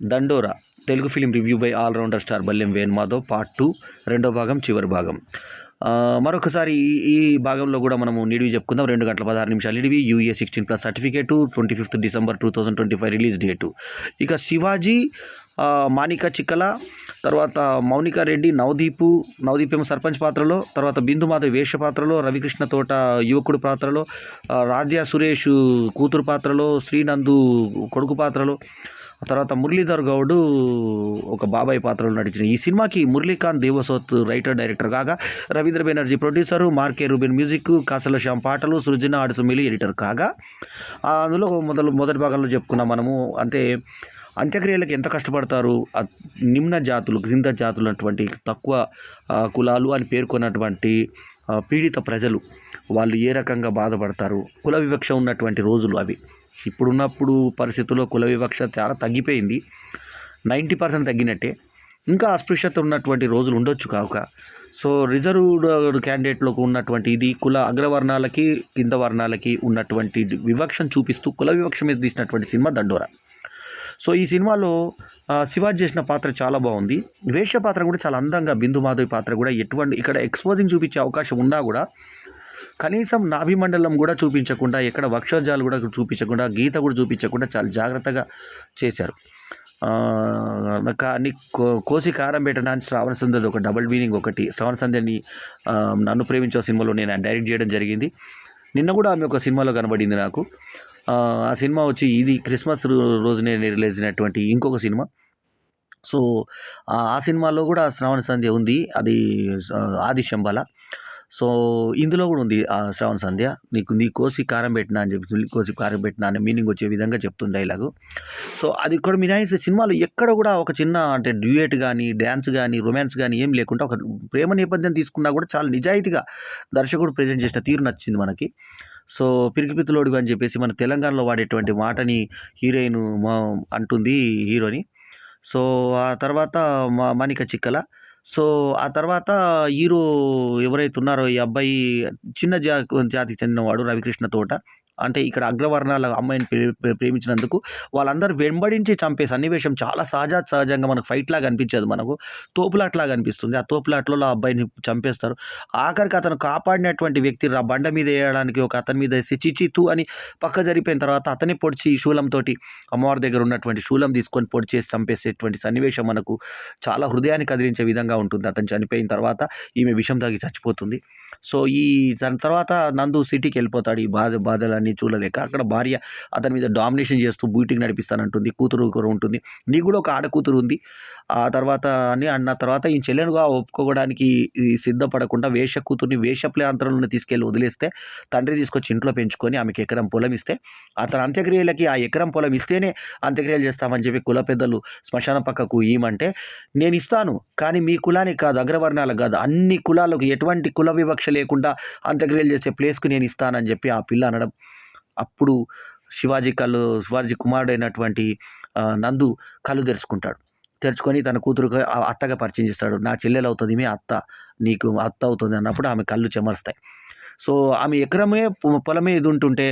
దండోరా Telugu film review by allrounder star Ballem Venumadhav part 2 రెండో భాగం చివరి భాగం. మరొకసారి ఈ భాగంలో కూడా మనము నిడివి చెప్పుకుందాం. 2 గంటల 16 నిమిషాలు నిడివి, UA 16+ certificate, 25th December 2025 release date. ఇక శివాజీ, మాణిక చిక్కల, తర్వాత మౌనిక రెడ్డి, నవదీప్ ఏమో సర్పంచ్ పాత్రలో, తర్వాత బిందుమాధవ్ వేష పాత్రలో, రవికృష్ణ తోట యువకుడు పాత్రలో, రాధ్య సురేష్ కూతురు పాత్రలో, శ్రీనందు కొడుకు పాత్రలో, తర్వాత మురళీధర్ గౌడ్ ఒక బాబాయ్ పాత్రలో నటించిన ఈ సినిమాకి మురళీకాంత్ దేవసోత్ రైటర్ డైరెక్టర్ కాగా, రవీంద్ర బెనర్జీ ప్రొడ్యూసరు, మార్కే రూబెన్ మ్యూజిక్, కాసల శ్యామ్ పాటలు, సృజన ఆడుసుమిలి ఎడిటర్ కాగా, అందులో మొదటి భాగంలో చెప్పుకున్నాం మనము. అంటే అంత్యక్రియలకు ఎంత కష్టపడతారు నిమ్న జాతులు, క్రింద జాతులు అటువంటి తక్కువ కులాలు అని పేర్కొన్నటువంటి పీడిత ప్రజలు, వాళ్ళు ఏ రకంగా బాధపడతారు, కుల వివక్ష ఉన్నటువంటి రోజులు అవి. ఇప్పుడున్నప్పుడు పరిస్థితుల్లో కుల వివక్ష చాలా తగ్గిపోయింది, 90% తగ్గినట్టే. ఇంకా అస్పృశ్యత ఉన్నటువంటి రోజులు ఉండొచ్చు కాక. సో రిజర్వ్డ్ క్యాండిడేట్లకు ఉన్నటువంటి ఇది అగ్రవర్ణాలకి కింద వర్ణాలకి ఉన్నటువంటి వివక్షను చూపిస్తూ కుల వివక్ష మీద తీసినటువంటి సినిమా దండోరా. సో ఈ సినిమాలో శివాజీ చేసిన పాత్ర చాలా బాగుంది. వేష పాత్ర కూడా చాలా అందంగా, బిందుమాధవి పాత్ర కూడా ఎటువంటి ఇక్కడ ఎక్స్పోజింగ్ చూపించే అవకాశం ఉన్నా కూడా కనీసం నాభిమండలం కూడా చూపించకుండా, ఎక్కడ వక్షోజాలు కూడా చూపించకుండా, గీత కూడా చూపించకుండా చాలా జాగ్రత్తగా చేశారు. కోసి కారం పెట్టిన శ్రావణ సంధ్యది ఒక డబుల్ మీనింగ్ ఒకటి. శ్రావణ సంధ్యని నన్ను ప్రేమించే సినిమాలో నేను డైరెక్ట్ చేయడం జరిగింది. నిన్న కూడా ఆమె ఒక సినిమాలో కనబడింది నాకు. ఆ సినిమా వచ్చి ఇది క్రిస్మస్ రోజునే రిలీజ్ అయినటువంటి ఇంకొక సినిమా. సో ఆ సినిమాలో కూడా శ్రావణ సంధ్య ఉంది, అది ఆది శంబల. సో ఇందులో కూడా ఉంది శ్రావణ సంధ్య. నీ కోసి కారం పెట్టినా అని చెప్పి, కోసి కారం పెట్టినా అనే మీనింగ్ వచ్చే విధంగా చెప్తుంది డైలాగు. సో అది ఇక్కడ మినాయిస్తే సినిమాలో ఎక్కడ కూడా ఒక చిన్న అంటే డ్యూయేట్ కానీ, డ్యాన్స్ కానీ, రొమాన్స్ కానీ ఏం లేకుండా ఒక ప్రేమ నేపథ్యం తీసుకున్నా కూడా చాలా నిజాయితీగా దర్శకుడు ప్రజెంట్ చేసిన తీరు నచ్చింది మనకి. సో పిరికిపిత్తులోడు అని చెప్పేసి మన తెలంగాణలో వాడేటువంటి మాటని హీరోయిన్ అంటుంది హీరోని. సో ఆ తర్వాత మాణిక చిక్కల. సో ఆ తర్వాత హీరో ఎవరైతే ఉన్నారో ఈ అబ్బాయి చిన్న జాతికి చెందినవాడు రవికృష్ణ తోట. అంటే ఇక్కడ అగ్రవర్ణాల అమ్మాయిని ప్రేమించినందుకు వాళ్ళందరూ వెంబడించి చంపే సన్నివేశం చాలా సహజంగా మనకు ఫైట్ లాగా అనిపించదు, మనకు తోపులాట్లాగా అనిపిస్తుంది. ఆ తోపులాట్లలో ఆ అబ్బాయిని చంపేస్తారు. ఆఖరికి అతను కాపాడినటువంటి వ్యక్తి బండ మీద వేయడానికి ఒక అతని మీద వేసి చిచితూ అని పక్క జరిపోయిన తర్వాత అతని పొడిచి శూలంతో అమ్మవారి దగ్గర ఉన్నటువంటి శూలం తీసుకొని పొడి చేసి చంపేసేటువంటి సన్నివేశం మనకు చాలా హృదయాన్ని కదిలించే విధంగా ఉంటుంది. అతను చనిపోయిన తర్వాత ఈమె విషం తాగి చచ్చిపోతుంది. సో దాని తర్వాత నందు సిటీకి వెళ్ళిపోతాడు. ఈ బాధలన్నీ చూడలేక అక్కడ భార్య అతని మీద డామినేషన్ చేస్తూ బూటికి నడిపిస్తానంటుంది. కూతురు ఉంటుంది, నీకు కూడా ఒక ఆడ కూతురు ఉంది. ఆ తర్వాత అన్న తర్వాత ఈ చెల్లెనుగా ఒప్పుకోవడానికి సిద్ధపడకుండా వేష కూతుర్ని వేష ప్రాంతంలో తీసుకెళ్ళి వదిలేస్తే తండ్రి తీసుకొచ్చి ఇంట్లో పెంచుకొని ఆమెకి ఎకరం పొలం ఇస్తే, అతని అంత్యక్రియలకి ఆ ఎకరం పొలం ఇస్తేనే అంత్యక్రియలు చేస్తామని చెప్పి కుల పెద్దలు శ్మశాన పక్కకు ఏమంటే, నేను ఇస్తాను కానీ మీ కులానికి కాదు, అగ్రవర్ణాలకు కాదు, అన్ని కులాలకు ఎటువంటి కుల వివక్ష లేకుండా అంత్యక్రియలు చేసే ప్లేస్కు నేను ఇస్తానని చెప్పి ఆ పిల్ల అనడం. అప్పుడు శివాజీ కుమారుడైనటువంటి నందు కళ్ళు తెరుచుకొని తన కూతురుకు అత్తగా పరిచయం చేస్తాడు. నా చెల్లెలు అవుతుంది, మీ అత్త నీకు అత్త అవుతుంది అన్నప్పుడు ఆమె కళ్ళు చెమరుస్తాయి. సో ఆమె ఎకరమే పొలమే ఇది ఉంటుంటే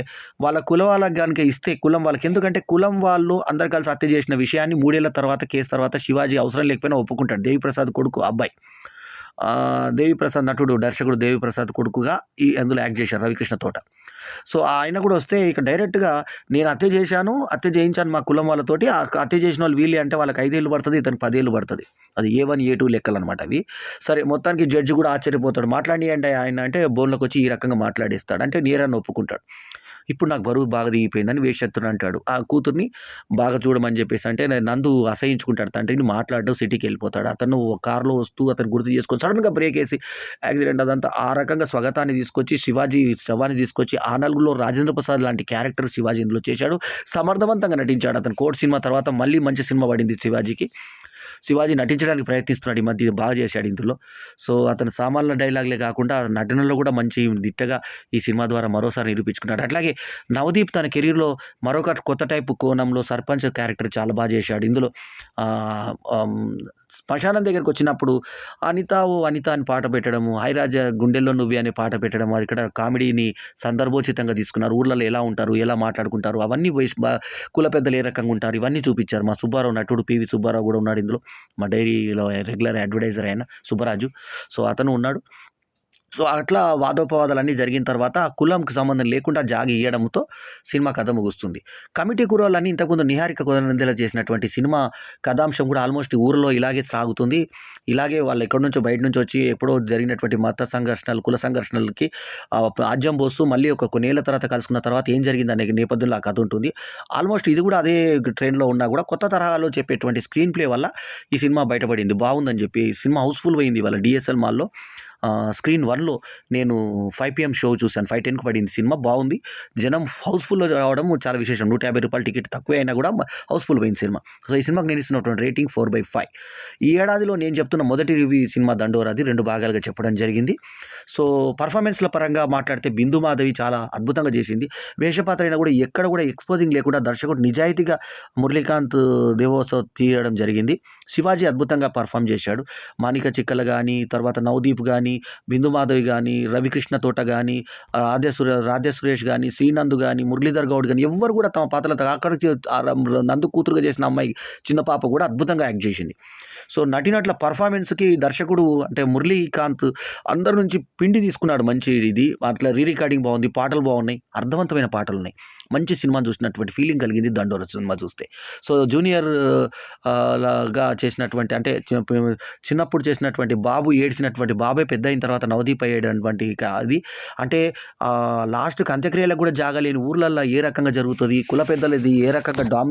వాళ్ళ కులం వాళ్ళకి కనుక ఇస్తే కులం వాళ్ళకి, ఎందుకంటే కులం వాళ్ళు అందరు కలిసి హత్య చేసిన విషయాన్ని 3 ఏళ్ల తర్వాత కేసు తర్వాత శివాజీ అవసరం లేకపోయినా ఒప్పుకుంటాడు. దేవిప్రసాద్ కొడుకు అబ్బాయి, దేవిప్రసాద్ నటుడు దర్శకుడు దేవిప్రసాద్ కొడుకుగా అందులో యాక్ట్ చేశారు రవికృష్ణ తోట. సో ఆయన కూడా వస్తే ఇక డైరెక్ట్గా నేను హత్య చేయించాను మా కులం వాళ్ళతోటి, ఆ హత్య చేసిన వాళ్ళు వీళ్ళే అంటే వాళ్ళకి 5 ఏళ్ళు పడుతుంది, ఇతను 10 ఏళ్ళు పడుతుంది. అది A1 A2 లెక్కలు అనమాట అవి. సరే మొత్తానికి జడ్జి కూడా ఆశ్చర్యపోతాడు. మాట్లాడియండి ఆయన అంటే బోన్లోకి వచ్చి ఈ రకంగా మాట్లాడేస్తాడు. అంటే నేరాన్ని ఒప్పుకుంటాడు. ఇప్పుడు నాకు బరువు బాగా దిగిపోయిందని వేషెత్తుడు అంటాడు. ఆ కూతుర్ని బాగా చూడమని చెప్పేసి అంటే నందు అసహించుకుంటాడు. తండ్రిని మాట్లాడడం సిటీకి వెళ్ళిపోతాడు. అతను కారులో వస్తూ అతను గుర్తు చేసుకొని సడన్గా బ్రేక్ వేసి యాక్సిడెంట్ అదంతా ఆ రకంగా స్వాగతాన్ని తీసుకొచ్చి శివాజీ శవాన్ని తీసుకొచ్చి ఆ నలుగురిలో రాజేంద్ర ప్రసాద్ లాంటి క్యారెక్టర్ శివాజీ ఇందులో చేశాడు. సమర్థవంతంగా నటించాడు. అతను కోర్ట్ సినిమా తర్వాత మళ్ళీ మంచి సినిమా పడింది శివాజీకి. శివాజీ నటించడానికి ప్రయత్నిస్తున్నాడు, ఈ మధ్య బాగా చేశాడు ఇందులో. సో అతను సామాన్య డైలాగ్లే కాకుండా నటనలో కూడా మంచి దిట్టగా ఈ సినిమా ద్వారా మరోసారి నిరూపించుకున్నాడు. అట్లాగే నవదీప్ తన కెరీర్లో మరొక కొత్త టైపు కోణంలో సర్పంచ్ క్యారెక్టర్ చాలా బాగా చేశాడు. ఇందులో శ్మశానం దగ్గరికి వచ్చినప్పుడు అనిత ఓ అనిత అని పాట పెట్టడము, హైరాజా గుండెల్లో నువ్వే అనే పాట పెట్టడము, అది ఇక్కడ కామెడీని సందర్భోచితంగా తీసుకున్నారు. ఊర్లలో ఎలా ఉంటారు, ఎలా మాట్లాడుకుంటారు, అవన్నీ కుల పెద్దలు ఏ రకంగా ఉంటారు, ఇవన్నీ చూపించారు. మా సుబ్బారావు నటుడు పివి సుబ్బారావు కూడా ఉన్నాడు ఇందులో. మా డైరీలో రెగ్యులర్ అడ్వర్టైజర్ అయిన సుబ్బరాజు. సో అతను ఉన్నాడు. సో అట్లా వాదోపవాదాలన్నీ జరిగిన తర్వాత ఆ కులంకి సంబంధం లేకుండా జాగి ఇయ్యడంతో సినిమా కథ ముగుస్తుంది. కమిటీ కుర్రోళ్ళని ఇంతకుముందు నిహారిక కొదండెల చేసినటువంటి సినిమా కథాంశం కూడా ఆల్మోస్ట్ ఊరిలో ఇలాగే సాగుతుంది. ఇలాగే వాళ్ళు ఎక్కడి నుంచో బయట నుంచి వచ్చి ఎప్పుడో జరిగినటువంటి మత సంఘర్షణలు, కుల సంఘర్షణలకి ఆజ్యం పోస్తూ మళ్ళీ ఒక కొన్నేళ్ల తర్వాత కలుసుకున్న తర్వాత ఏం జరిగింది అనే నేపథ్యంలో ఆ కథ ఉంటుంది. ఆల్మోస్ట్ ఇది కూడా అదే ట్రెండ్లో ఉన్నా కూడా కొత్త తరహాలో చెప్పేటువంటి స్క్రీన్ ప్లే వల్ల ఈ సినిమా బయటపడింది. బాగుందని చెప్పి సినిమా హౌస్ఫుల్ అయింది. వాళ్ళ డిఎస్ఎల్ మాల్లో స్క్రీన్ 1లో నేను 5 PM షో చూశాను. 5:10కి పడింది సినిమా. బాగుంది. జనం హౌస్ఫుల్లో రావడం చాలా విశేషం. ₹150 టికెట్ తక్కువే అయినా కూడా హౌస్ఫుల్ పోయింది సినిమా. సో ఈ సినిమాకి నేను ఇస్తున్నటువంటి రేటింగ్ 4/5. ఈ ఏడాదిలో నేను చెప్తున్న మొదటి రివ్యూ సినిమా దండోరాది 2 భాగాలుగా చెప్పడం జరిగింది. సో పర్ఫార్మెన్స్ల పరంగా మాట్లాడితే బిందు మాధవి చాలా అద్భుతంగా చేసింది. వేషపాత్ర అయినా కూడా ఎక్కడ కూడా ఎక్స్పోజింగ్ లేకుండా దర్శకుడు నిజాయితీగా మురళీకాంత్ దేవోత్సవ్ తీయడం జరిగింది. శివాజీ అద్భుతంగా పర్ఫామ్ చేశాడు. మాణిక చిక్కల కానీ, తర్వాత నవదీప్ కానీ, బిందు మాధవి కానీ, రవికృష్ణ తోట కానీ, రాధే సురేష్ కానీ, శ్రీనంద్ కానీ, మురళీధర్ గౌడ్ కానీ ఎవ్వరు కూడా తమ పాత్రలతో అక్కడికి నందు కూతురుగా చేసిన అమ్మాయి చిన్న పాప కూడా అద్భుతంగా యాక్ట్ చేసింది. సో నటినట్ల పర్ఫార్మెన్స్కి దర్శకుడు అంటే మురళీకాంత్ అందరి నుంచి పిండి తీసుకున్నాడు. మంచి ఇది అట్లా రికార్డింగ్ బాగుంది, పాటలు బాగున్నాయి, అర్థవంతమైన పాటలు ఉన్నాయి. మంచి సినిమాని చూసినటువంటి ఫీలింగ్ కలిగింది దండోర సినిమా చూస్తే. సో జూనియర్ లాగా చేసినటువంటి అంటే చిన్నప్పుడు చేసినటువంటి బాబు ఏడ్చినటువంటి బాబే పెద్ద అయిన తర్వాత నవదీప్ అయ్యేటటువంటి అది అంటే లాస్ట్కి అంత్యక్రియలకు కూడా జాగలేని ఊర్లల్లో ఏ రకంగా జరుగుతుంది, కుల పెద్దలది ఏ రకంగా